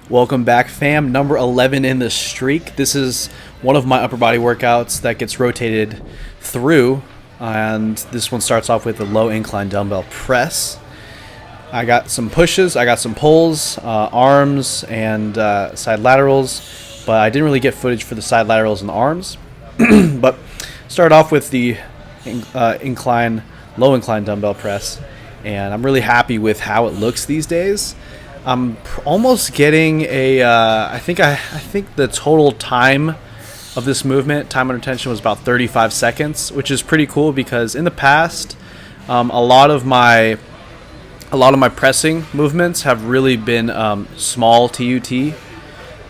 Welcome back, fam. Number 11 in the streak. This is one of my upper body workouts that gets rotated through, and this one starts off with a low incline dumbbell press. I got some pushes, I got some pulls, arms, and side laterals, but I didn't really get footage for the side laterals and arms. But start off with the low incline dumbbell press, and I'm really happy with how it looks these days. I'm almost getting a, I think the total time of this movement, time under tension, was about 35 seconds, which is pretty cool because in the past, a lot of my pressing movements have really been small TUT.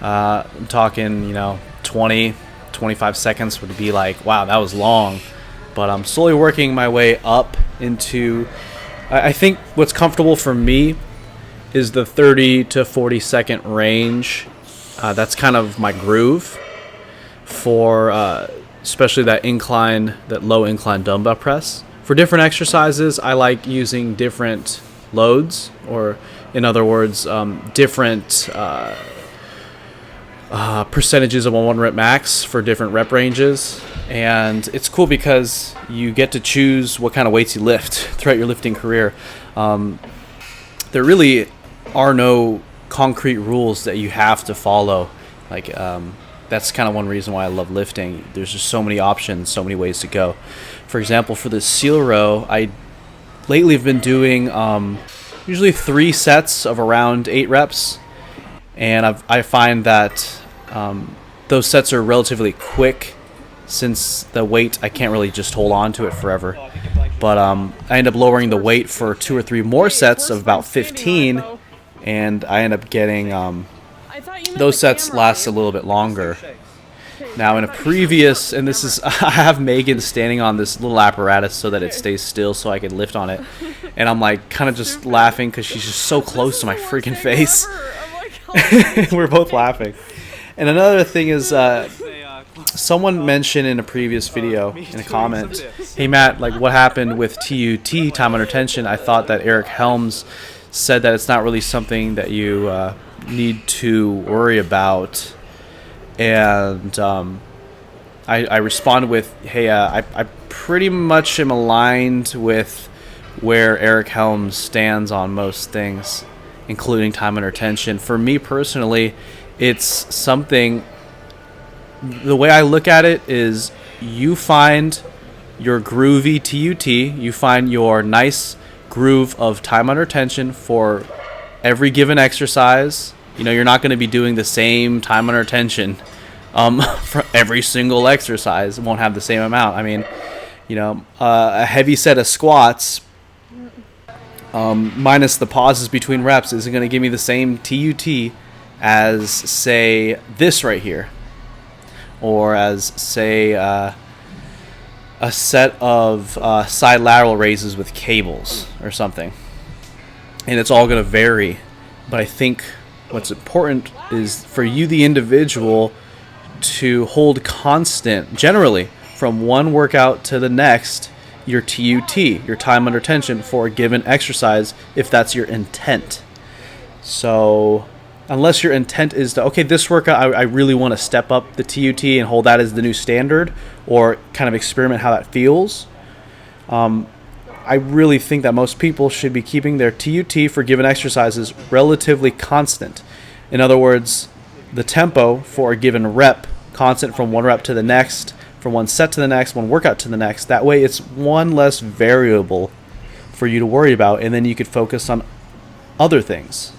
I'm talking, 20, 25 seconds would be like, wow, that was long. But I'm slowly working my way up into, I think what's comfortable for me is the 30 to 40 second range. That's kind of my groove for especially that low incline dumbbell press. For different exercises, I like using different loads, or in other words, different percentages of a 1 rep max for different rep ranges. And it's cool because you get to choose what kind of weights you lift throughout your lifting career. There really are no concrete rules that you have to follow. That's kind of one reason why I love lifting. There's just so many options, so many ways to go. For example, for the seal row, I lately have been doing usually 3 sets of around 8 reps, and I find that those sets are relatively quick since the weight, I can't really just hold on to it forever. But I end up lowering the weight for 2 or 3 more sets of about 15, and I end up getting those sets last a little bit longer. Now in a previous, and this is, I have Megan standing on this little apparatus so that it stays still so I can lift on it, and I'm like kind of just laughing because she's just so close to my freaking face. We're both laughing. And another thing is, someone mentioned in a previous video in a comment, hey Matt, what happened with TUT, time under tension? I thought that Eric Helms said that it's not really something that you need to worry about. And I responded with, hey, I pretty much am aligned with where Eric Helms stands on most things, including time under tension. For me personally, it's something, the way I look at it is you find your groovy TUT, you find your nice groove of time under tension for every given exercise. You're not going to be doing the same time under tension for every single exercise. It won't have the same amount. I mean, a heavy set of squats minus the pauses between reps isn't going to give me the same TUT as, say, this right here, or as, say, a set of side lateral raises with cables or something. And it's all going to vary. But I think what's important is for you, the individual, to hold constant, generally, from one workout to the next, your TUT, your time under tension for a given exercise, if that's your intent. So unless your intent is to, okay, this workout, I really want to step up the TUT and hold that as the new standard, or kind of experiment how that feels, I really think that most people should be keeping their TUT for given exercises relatively constant. In other words, the tempo for a given rep constant from one rep to the next, from one set to the next, one workout to the next. That way it's one less variable for you to worry about, and then you could focus on other things.